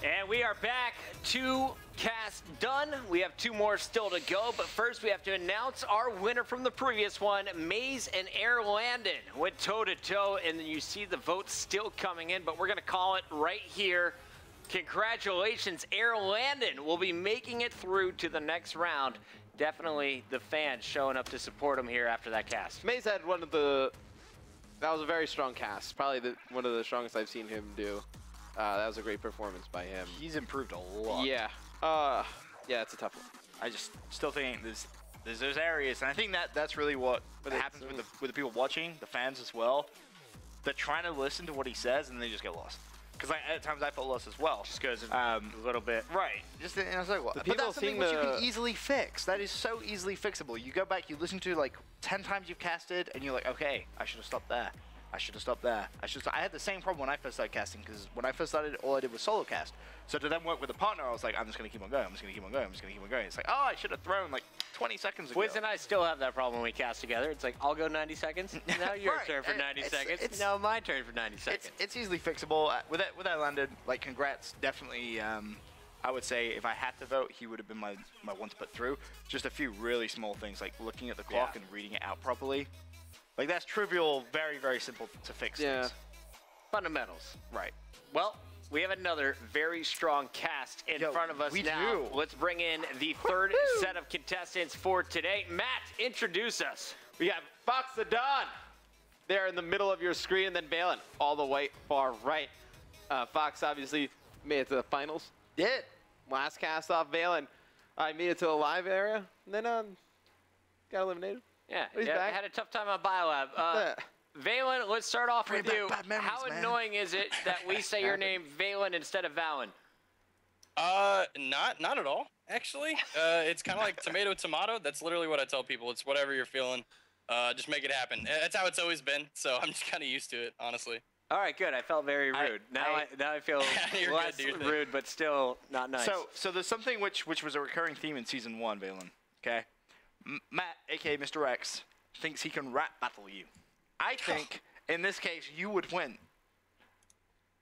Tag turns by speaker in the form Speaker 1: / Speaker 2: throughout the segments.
Speaker 1: And we are back. 2 casts done. We have 2 more still to go, but first we have to announce our winner from the previous one. Maze and Air Landon went toe-to-toe, and then you see the votes still coming in, but we're going to call it right here. Congratulations, Air Landon will be making it through to the next round. Definitely the fans showing up to support him here after that cast.
Speaker 2: Maze had that was a very strong cast. Probably one of the strongest I've seen him do. That was a great performance by him.
Speaker 3: He's improved a lot.
Speaker 2: Yeah. Yeah, it's a tough one.
Speaker 3: I just still think there's those areas, and I think that's really what happens with the people watching, the fans as well. They're trying to listen to what he says, and they just get lost. Because at times I felt lost as well.
Speaker 1: Just goes a little bit.
Speaker 3: Right. And I was like, what? But that's something which you can easily fix. That is so easily fixable. You go back, you listen to like 10 times you've casted, and you're like, okay, I should have stopped there. I should have stopped there. I had the same problem when I first started casting, because when I first started, all I did was solo cast. So to then work with a partner, I was like, I'm just going to keep on going. I'm just going to keep on going. I'm just going to keep on going. It's like, oh, I should have thrown like 20 seconds ago.
Speaker 1: Wiz and I still have that problem when we cast together. It's like, I'll go 90 seconds. Now your turn for 90 seconds. Now my turn for 90 seconds.
Speaker 3: It's easily fixable. With that landed, like, congrats. Definitely, I would say if I had to vote, he would have been my one to put through. Just a few really small things, like looking at the clock and reading it out properly. Like, that's trivial, very, very simple to fix things.
Speaker 1: Fundamentals.
Speaker 3: Right.
Speaker 1: Well, we have another very strong cast in front of us now.
Speaker 3: Do.
Speaker 1: Let's bring in the third set of contestants for today. Matt, introduce us.
Speaker 2: We got Fox the Dawn there in the middle of your screen, and then Valen all the way far right. Fox obviously made it to the finals.
Speaker 3: Did.
Speaker 2: Last cast off Valen. I made it to the live area, and then got eliminated.
Speaker 1: Yeah, I had a tough time on Biolab. Valen, let's start off with you. How annoying is it that we say your name Valen instead of Valen?
Speaker 4: Not at all, actually. It's kind of like tomato. That's literally what I tell people. It's whatever you're feeling. Just make it happen. That's how it's always been, so I'm just kind of used to it, honestly.
Speaker 1: All right, good. I felt very rude. Now I feel less rude, but still not nice.
Speaker 3: So there's something which was a recurring theme in Season 1, Valen, okay? Matt, a.k.a. Mr. X, thinks he can rap battle you. I think, in this case, you would win.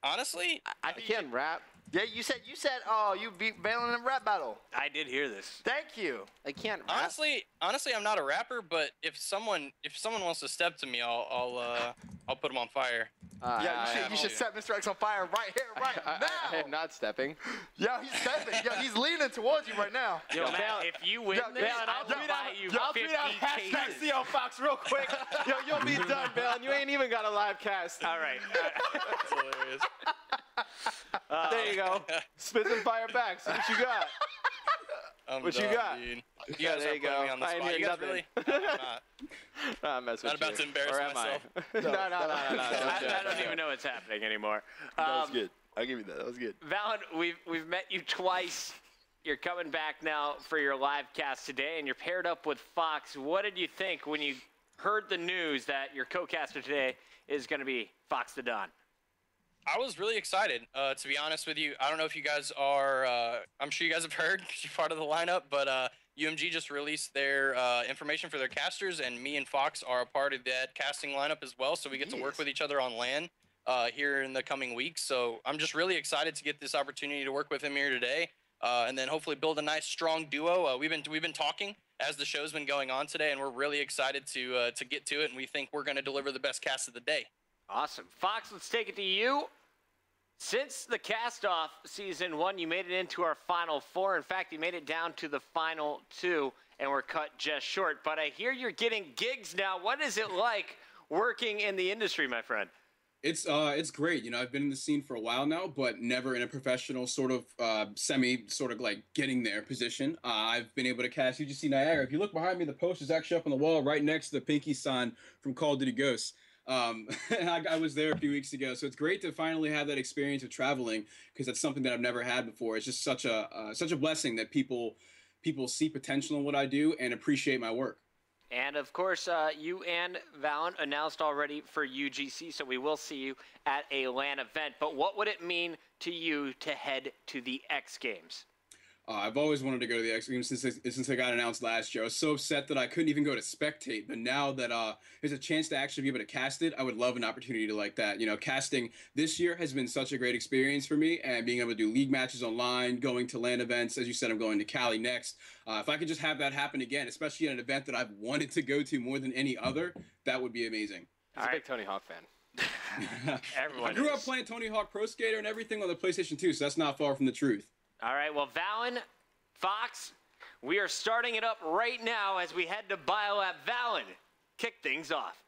Speaker 4: Honestly?
Speaker 2: I can't rap.
Speaker 3: Yeah, you said, oh, you beat Valen in a rap battle.
Speaker 1: I did hear this.
Speaker 3: Thank you.
Speaker 2: I can't rap.
Speaker 4: Honestly, I'm not a rapper, but if someone wants to step to me, I'll put him on fire.
Speaker 3: You should set Mr. X on fire right here, right now.
Speaker 2: I am not stepping.
Speaker 3: Yeah, he's stepping. Yo, he's leaning towards you right now.
Speaker 1: Yo, Matt, if you win this, I'll buy you 50
Speaker 2: hashtag CO Fox real quick. Yo, you'll be done, Valen. You ain't even got a live cast.
Speaker 1: All right.
Speaker 4: That's hilarious.
Speaker 2: There you go. Spit some fire back. See what you got.
Speaker 4: What
Speaker 2: you got?
Speaker 4: Dude. You guys are putting me on the spot. You guys really?
Speaker 2: I'm messing with
Speaker 4: not about to embarrass myself.
Speaker 2: No.
Speaker 1: I don't even know what's happening anymore.
Speaker 3: That was good. I'll give you that. That was good.
Speaker 1: Valen, we've met you twice. You're coming back now for your live cast today, and you're paired up with Fox. What did you think when you heard the news that your co-caster today is going to be Fox the Dawn?
Speaker 4: I was really excited, to be honest with you. I don't know if you guys are, I'm sure you guys have heard because you're part of the lineup, but UMG just released their information for their casters, and me and Fox are a part of that casting lineup as well, so we get to work with each other on LAN here in the coming weeks. So I'm just really excited to get this opportunity to work with him here today, and then hopefully build a nice, strong duo. We've been talking as the show's been going on today, and we're really excited to get to it, and we think we're going to deliver the best cast of the day.
Speaker 1: Awesome. Fox, let's take it to you. Since the cast-off Season 1, you made it into our Final 4. In fact, you made it down to the Final 2, and we're cut just short. But I hear you're getting gigs now. What is it like working in the industry, my friend?
Speaker 5: It's great. You know, I've been in the scene for a while now, but never in a professional sort of like getting there position. I've been able to cast UGC Niagara. If you look behind me, the poster's actually up on the wall right next to the Pinky sign from Call of Duty Ghosts. I was there a few weeks ago, so it's great to finally have that experience of traveling, because that's something that I've never had before. It's just such a blessing that people see potential in what I do and appreciate my work.
Speaker 1: And of course, you and Valen announced already for UGC, so we will see you at a LAN event. But what would it mean to you to head to the X Games?
Speaker 5: I've always wanted to go to the X Games since I got announced last year. I was so upset that I couldn't even go to spectate, but now that there's a chance to actually be able to cast it, I would love an opportunity to like that. You know, casting this year has been such a great experience for me, and being able to do league matches online, going to LAN events. As you said, I'm going to Cali next. If I could just have that happen again, especially at an event that I've wanted to go to more than any other, that would be amazing.
Speaker 2: He's a big Tony Hawk fan.
Speaker 1: Everyone
Speaker 5: I grew up playing Tony Hawk Pro Skater and everything on the PlayStation 2, so that's not far from the truth.
Speaker 1: All right, well, Valen, Fox, we are starting it up right now as we head to BioLab. Valen, kick things off.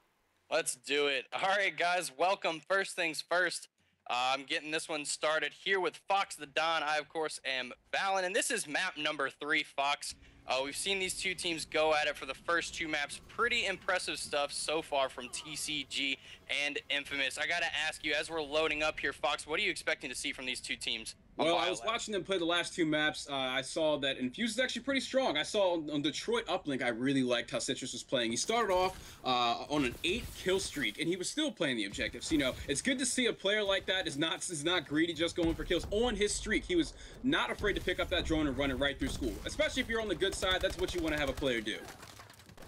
Speaker 4: Let's do it. All right, guys, welcome. First things first, I'm getting this one started here with Fox the Don. I, of course, am Valen, and this is map number 3, Fox. We've seen these two teams go at it for the first 2 maps. Pretty impressive stuff so far from TCG and Infamous. I got to ask you, as we're loading up here, Fox, what are you expecting to see from these two teams?
Speaker 5: Well, I was watching them play the last 2 maps. I saw that Infuse is actually pretty strong. I saw on Detroit Uplink, I really liked how Citrus was playing. He started off on an 8-kill streak, and he was still playing the objectives. You know, it's good to see a player like that is not greedy, just going for kills. On his streak, he was not afraid to pick up that drone and run it right through school. Especially if you're on the good side, that's what you want to have a player do.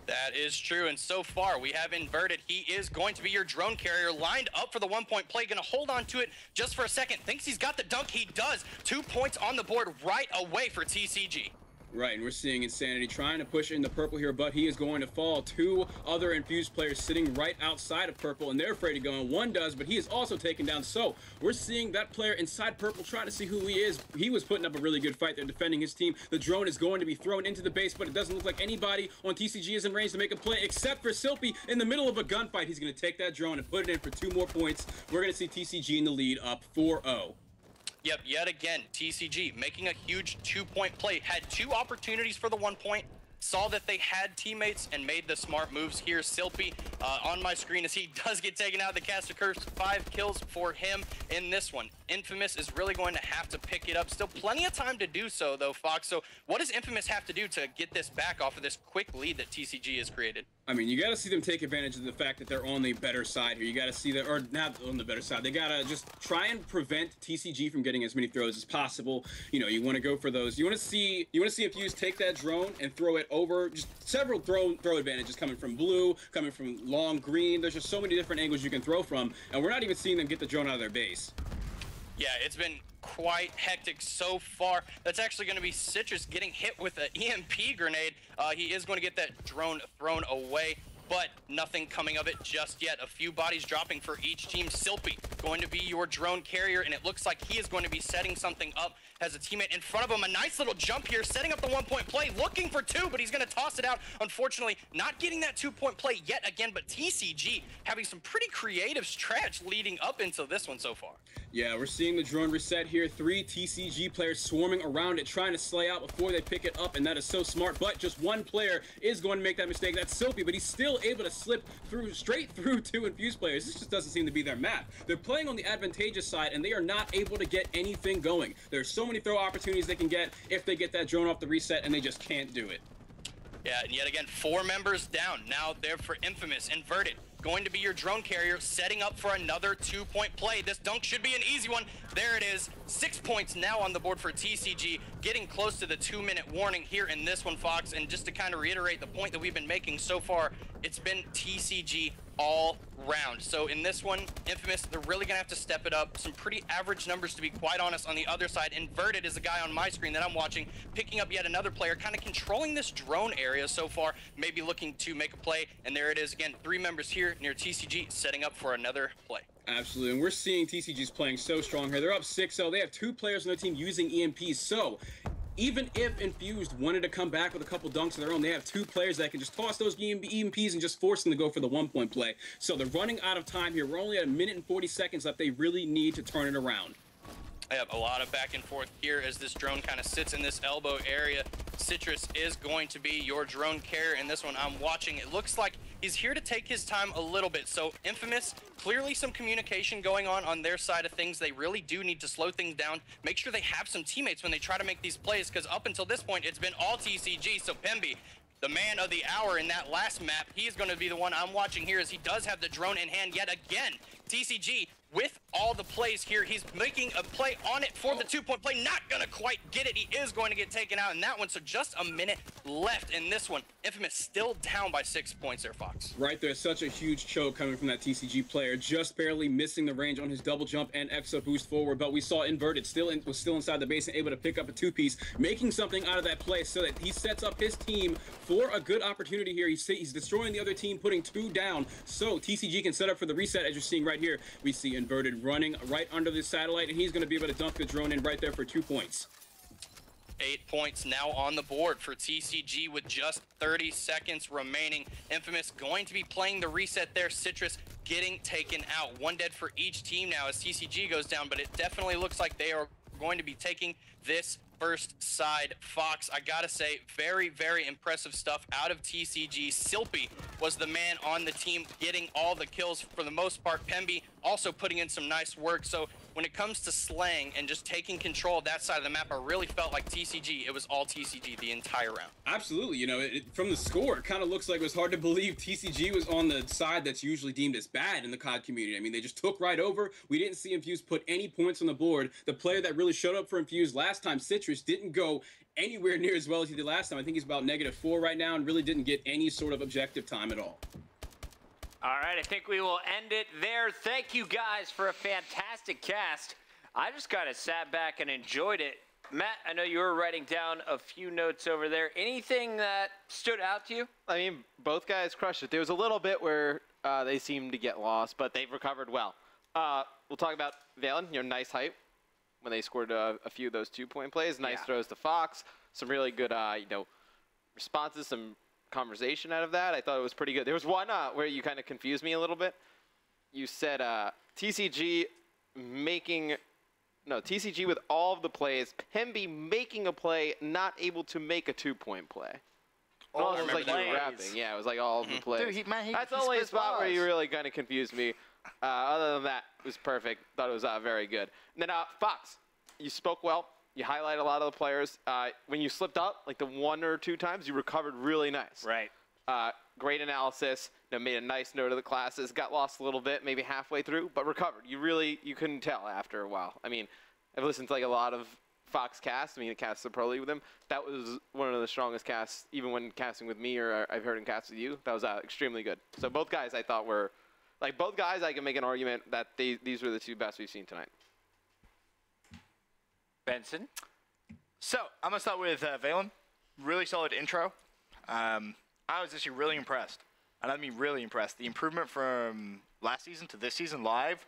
Speaker 4: That is true, and so far we have inverted. He is going to be your drone carrier, lined up for the 1-point play, gonna hold on to it just for a second. Thinks he's got the dunk, he does. 2 points on the board right away for TCG.
Speaker 5: Right, and we're seeing Insanity trying to push in the purple here, but he is going to fall. 2 other Infused players sitting right outside of purple, and they're afraid of going. 1 does, but he is also taken down. So we're seeing that player inside purple trying to see who he is. He was putting up a really good fight there, defending his team. The drone is going to be thrown into the base, but it doesn't look like anybody on TCG is in range to make a play, except for Silpy in the middle of a gunfight. He's going to take that drone and put it in for 2 more points. We're going to see TCG in the lead, up 4-0.
Speaker 4: Yep, yet again, TCG making a huge 2-point play. Had 2 opportunities for the 1 point. Saw that they had teammates and made the smart moves here. Silpy on my screen as he does get taken out of the caster curse. 5 kills for him in this one. Infamous is really going to have to pick it up. Still plenty of time to do so, though, Fox. So what does Infamous have to do to get this back off of this quick lead that TCG has created?
Speaker 5: I mean, you got to see them take advantage of the fact that they're on the better side here. You got to see that, or not on the better side. They got to just try and prevent TCG from getting as many throws as possible. You know, you want to go for those. You want to see Infuse take that drone and throw it over. Just several throw advantages coming from blue, coming from long green. There's just so many different angles you can throw from, and we're not even seeing them get the drone out of their base.
Speaker 4: Yeah, it's been quite hectic so far. That's actually going to be Citrus getting hit with an EMP grenade. He is going to get that drone thrown away, but nothing coming of it just yet. A few bodies dropping for each team. Silpy going to be your drone carrier, and it looks like he is going to be setting something up. Has a teammate in front of him. A nice little jump here, setting up the 1-point play, looking for 2, but he's going to toss it out. Unfortunately, not getting that 2-point play yet again, but TCG having some pretty creative stretch leading up into this one so far.
Speaker 5: Yeah, we're seeing the drone reset here. 3 TCG players swarming around it, trying to slay out before they pick it up, and that is so smart. But just 1 player is going to make that mistake. That's Silpy, but he's still able to slip straight through 2 Infused players. This just doesn't seem to be their map. They're playing on the advantageous side, and they are not able to get anything going. There's so many throw opportunities they can get if they get that drone off the reset, and they just can't do it.
Speaker 4: Yeah, and yet again, 4 members down. Now there for Infamous. Inverted. Going to be your drone carrier, setting up for another 2-point play. This dunk should be an easy one. There it is. 6 points now on the board for TCG, getting close to the 2-minute warning here in this one, Fox. And just to kind of reiterate the point that we've been making so far, it's been TCG all round. So in this one, Infamous, they're really gonna have to step it up. Some pretty average numbers, to be quite honest. On the other side, Inverted is the guy on my screen that I'm watching, picking up yet another player, kind of controlling this drone area so far, maybe looking to make a play. And there it is again, 3 members here near TCG, setting up for another play.
Speaker 5: Absolutely, and we're seeing TCG's playing so strong here. They're up 6-0. They have 2 players on their team using EMPs. So even if Infused wanted to come back with a couple dunks of their own, they have 2 players that can just toss those EMPs and just force them to go for the 1-point play. So they're running out of time here. We're only at 1 minute and 40 seconds left. They really need to turn it around.
Speaker 4: I have a lot of back and forth here as this drone kind of sits in this elbow area. Citrus is going to be your drone carrier in this one. I'm watching. It looks like he's here to take his time a little bit. So Infamous, clearly some communication going on their side of things. They really do need to slow things down. Make sure they have some teammates when they try to make these plays, because up until this point, it's been all TCG. So Pemby, the man of the hour in that last map, he's going to be the one I'm watching here, as he does have the drone in hand yet again. TCG with all the plays here. He's making a play on it for the 2-point play. Not gonna quite get it. He is going to get taken out in that one. So just a minute left in this one. Infamous still down by 6 points there, Fox.
Speaker 5: Right there, such a huge choke coming from that TCG player, just barely missing the range on his double jump and exo boost forward. But we saw Inverted was still inside the base and able to pick up a 2-piece, making something out of that play so that he sets up his team for a good opportunity here. He's destroying the other team, putting 2 down, so TCG can set up for the reset. As you're seeing right here, we see Inverted running right under the satellite, and he's going to be able to dump the drone in right there for 2 points.
Speaker 4: 8 points now on the board for TCG with just 30 seconds remaining. Infamous going to be playing the reset there. Citrus getting taken out. 1 dead for each team now as TCG goes down, but it definitely looks like they are going to be taking this first side. Fox, I gotta say, very, very impressive stuff out of TCG. Silpy was the man on the team getting all the kills for the most part. Pemby also putting in some nice work. So when it comes to slaying and just taking control of that side of the map, I really felt like TCG, it was all TCG the entire round.
Speaker 5: Absolutely. You know, from the score, it kind of looks like it was hard to believe TCG was on the side that's usually deemed as bad in the COD community. I mean, they just took right over. We didn't see Infuse put any points on the board. The player that really showed up for Infuse last time, Citrus, didn't go anywhere near as well as he did last time. I think he's about -4 right now and really didn't get any sort of objective time at all.
Speaker 1: All right, I think we will end it there. Thank you guys for a fantastic cast. I just kind of sat back and enjoyed it. Matt, I know you were writing down a few notes over there. Anything that stood out to you?
Speaker 2: I mean, both guys crushed it. There was a little bit where they seemed to get lost, but they've recovered well. We'll talk about Valen, nice hype when they scored a few of those 2-point plays. Nice throws to Fox. Some really good, responses, some conversation out of that. I thought it was pretty good. There was one where you kind of confused me a little bit. You said TCG with all of the plays, Pemby making a play, not able to make a 2-point play.
Speaker 3: All
Speaker 2: it was like you were rapping. Yeah, it was like all of the plays.
Speaker 3: Dude,
Speaker 2: that's the only spot where you really kind of confused me. Other than that, it was perfect. Thought it was very good. And then Fox, you spoke well. You highlight a lot of the players. When you slipped up, like the 1 or 2 times, you recovered really nice.
Speaker 1: Right.
Speaker 2: Great analysis. Made a nice note of the classes. Got lost a little bit, maybe halfway through, but recovered. You couldn't tell after a while. I mean, I've listened to like a lot of Fox casts. I mean, the casts are Pro League with him. That was one of the strongest casts, even when casting with me or I've heard him cast with you. That was extremely good. So both guys I thought were, both guys I can make an argument that these were the 2 best we've seen tonight.
Speaker 1: Benson?
Speaker 3: So, I'm going to start with Valen. Really solid intro. I was actually really impressed. And I mean really impressed. The improvement from last season to this season live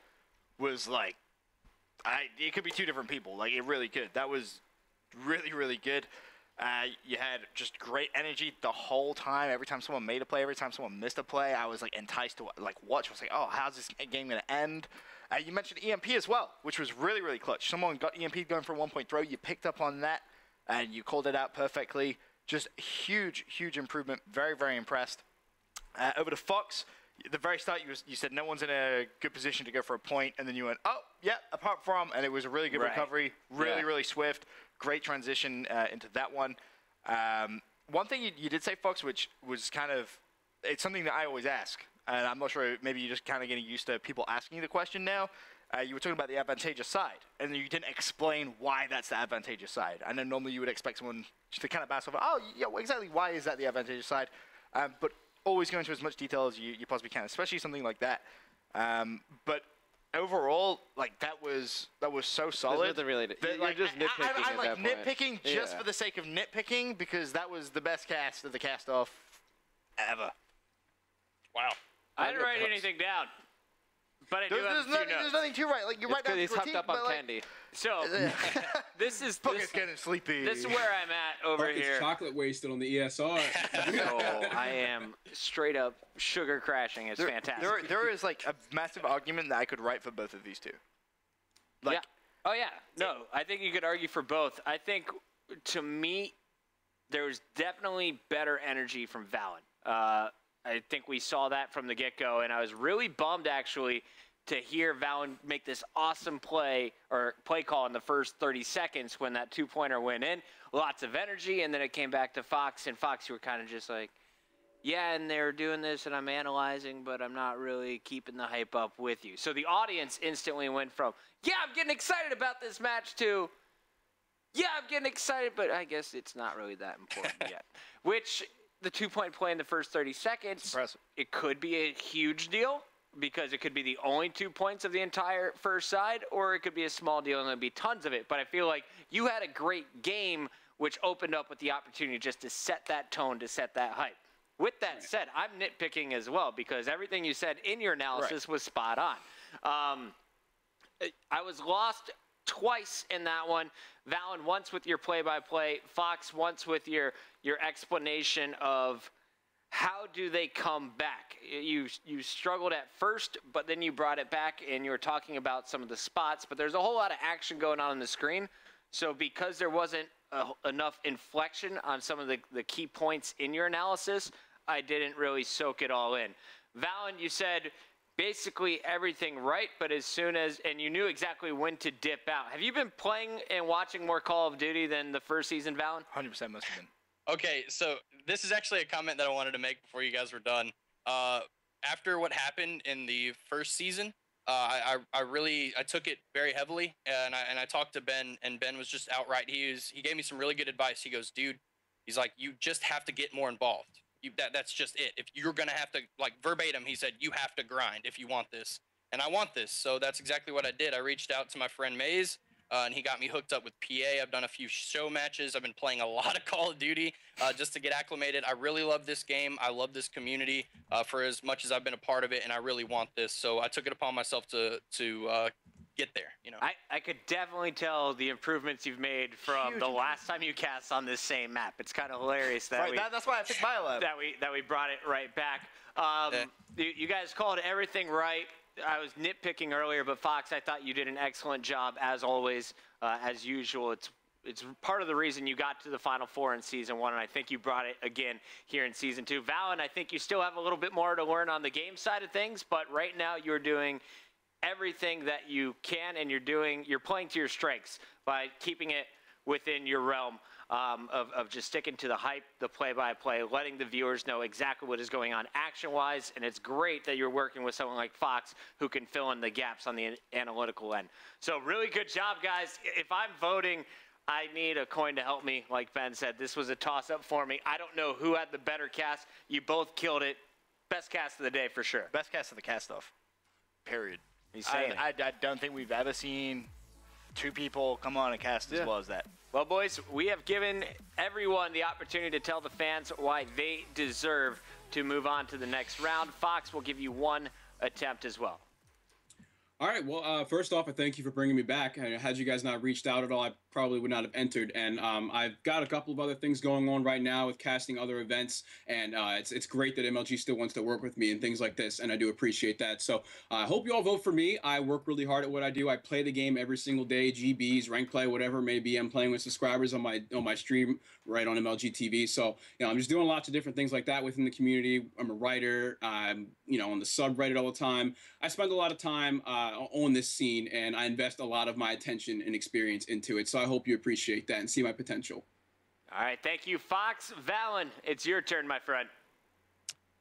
Speaker 3: was like, it could be 2 different people. Like, it really could. That was really, really good. You had just great energy the whole time. Every time someone made a play, every time someone missed a play, I was like enticed to watch. I was like, oh, how's this game going to end? You mentioned EMP as well, which was really, really clutch. Someone got EMP going for a 1-point throw. You picked up on that, and you called it out perfectly. Just huge, huge improvement. Very, very impressed. Over to Fox. At the very start, you said no one's in a good position to go for a point, and then you went, oh, yeah, apart from, and it was a really good recovery. Really, really swift. Great transition into that one. One thing you did say, Fox, which was kind of, it's something that I always ask. And I'm not sure, maybe you're just kind of getting used to people asking you the question now. You were talking about the advantageous side, and you didn't explain why that's the advantageous side. I know normally you would expect someone just to kind of bounce over, oh, yeah, well, exactly why is that the advantageous side? But always go into as much detail as you possibly can, especially something like that. But overall, that was so solid.
Speaker 2: Really, you're just nitpicking
Speaker 3: I'm like nitpicking just for the sake of nitpicking, because that was the best cast of the cast-off ever.
Speaker 4: Wow.
Speaker 1: I didn't write anything down, but I do have a few notes.
Speaker 3: There's nothing to write. You're right down to
Speaker 2: he's hooked up on candy.
Speaker 1: So this is
Speaker 3: getting sleepy.
Speaker 1: This is where I'm at over
Speaker 5: Bucket's
Speaker 1: here.
Speaker 5: chocolate wasted on the ESR.
Speaker 1: Oh, I am straight up sugar crashing. It's fantastic.
Speaker 3: There is a massive argument that I could write for both of these 2.
Speaker 1: Yeah. Oh yeah. No, I think you could argue for both. I think to me, there was definitely better energy from Valen. I think we saw that from the get-go, and I was really bummed, actually, to hear Valen make this awesome play call in the first 30 seconds when that 2-pointer went in. Lots of energy, and then it came back to Fox, and Fox, you were kind of just like, yeah, and they're doing this, and I'm analyzing, but I'm not really keeping the hype up with you. So the audience instantly went from, yeah, I'm getting excited about this match to, yeah, I'm getting excited, but I guess it's not really that important yet. Which, the 2-point play in the first 30 seconds, it could be a huge deal because it could be the only 2 points of the entire first side, or it could be a small deal and there'd be tons of it. But I feel like you had a great game, which opened up with the opportunity just to set that tone, to set that hype. With that said, I'm nitpicking as well because everything you said in your analysis was spot on. I was lost twice in that one. Valen, once with your play-by-play. Fox, once with your explanation of how do they come back. You struggled at first, but then you brought it back and you were talking about some of the spots. But there's a whole lot of action going on the screen. So because there wasn't enough inflection on some of the key points in your analysis, I didn't really soak it all in. Valen, you said basically everything right, but as soon as, and you knew exactly when to dip out. Have you been playing and watching more Call of Duty than the first season, Valen?
Speaker 3: 100% must have been.
Speaker 4: Okay, so this is actually a comment that I wanted to make before you guys were done. After what happened in the first season, I took it very heavily, and I talked to Ben, and Ben was just outright. He gave me some really good advice. He goes, dude, he's like, you just have to get more involved. That's just it. If you're gonna have to, like verbatim, he said, you have to grind if you want this, and I want this. So that's exactly what I did. I reached out to my friend Maze, and he got me hooked up with PA. I've done a few show matches. I've been playing a lot of Call of Duty just to get acclimated. I really love this game. I love this community for as much as I've been a part of it, and I really want this. So I took it upon myself to get there. You know,
Speaker 1: I could definitely tell the improvements you've made from the last time you cast on this same map. It's kind of hilarious that
Speaker 3: that's why I picked BioLab.
Speaker 1: that we brought it right back. You guys called everything right. I was nitpicking earlier, but Fox, I thought you did an excellent job as always, as usual. It's part of the reason you got to the Final Four in Season 1, and I think you brought it again here in Season 2. Valen, I think you still have a little bit more to learn on the game side of things, but right now you're doing everything that you can, and you're playing to your strengths by keeping it within your realm of just sticking to the hype, the play-by-play, letting the viewers know exactly what is going on action-wise, and it's great that you're working with someone like Fox who can fill in the gaps on the analytical end. So really good job, guys. If I'm voting, I need a coin to help me. Like Ben said, this was a toss-up for me. I don't know who had the better cast. You both killed it. Best cast of the day for sure.
Speaker 3: Best cast of the cast-off. Period.
Speaker 1: I
Speaker 3: don't think we've ever seen two people come on a cast as well as that.
Speaker 1: Well, boys, we have given everyone the opportunity to tell the fans why they deserve to move on to the next round. Fox will give you one attempt as well.
Speaker 5: All right. Well, first off, I thank you for bringing me back. Had you guys not reached out at all, I probably would not have entered. And I've got a couple of other things going on right now with casting other events. And it's great that MLG still wants to work with me and things like this. And I do appreciate that. So I hope you all vote for me. I work really hard at what I do. I play the game every single day, GBs, rank play, whatever it may be. I'm playing with subscribers on my stream right on MLG TV. So, I'm just doing lots of different things like that within the community. I'm a writer. I'm, on the subreddit all the time. I spend a lot of time on this scene, and I invest a lot of my attention and experience into it. So I hope you appreciate that and see my potential.
Speaker 1: All right, thank you, Fox. Valen, it's your turn, my friend.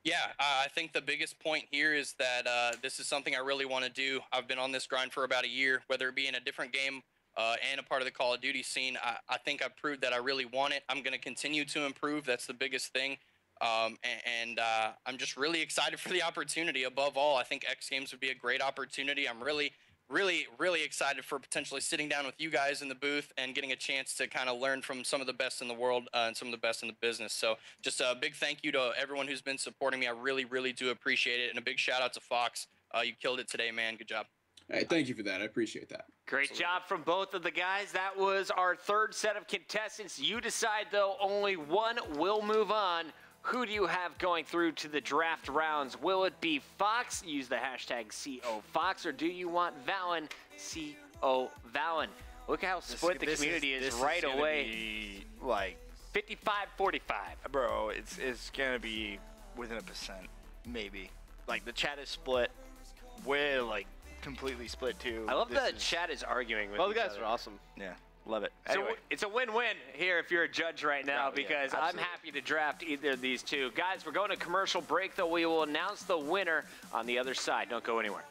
Speaker 4: Yeah, I think the biggest point here is that this is something I really want to do. I've been on this grind for about a year, whether it be in a different game and a part of the Call of Duty scene. I think I've proved that I really want it. I'm going to continue to improve. That's the biggest thing. I'm just really excited for the opportunity. Above all, I think X Games would be a great opportunity. I'm really excited for potentially sitting down with you guys in the booth and getting a chance to kind of learn from some of the best in the world and some of the best in the business. So just a big thank you to everyone who's been supporting me. I really do appreciate it. And a big shout out to Fox. You killed it today, man. Good job.
Speaker 5: Hey, thank you for that. I appreciate that.
Speaker 1: Great job from both of the guys. That was our third set of contestants. You decide, though, only one will move on. Who do you have going through to the draft rounds? Will it be Fox? Use the hashtag COFox, or do you want Valen? COValen. Look how split the community is right away.
Speaker 3: Like
Speaker 1: 55-45.
Speaker 3: Bro, it's gonna be within 1%, maybe. Like the chat is split. We're like completely split too.
Speaker 1: I love that chat is arguing with
Speaker 2: Well, the
Speaker 1: each
Speaker 2: guys
Speaker 1: other.
Speaker 2: are awesome.
Speaker 3: Yeah. Love it.
Speaker 1: So
Speaker 3: Anyway.
Speaker 1: it's a win-win here if you're a judge right now,
Speaker 3: Oh, yeah,
Speaker 1: because I'm
Speaker 3: absolutely.
Speaker 1: happy to draft either of these two. Guys, we're going to commercial break, though. We will announce the winner on the other side. Don't go anywhere.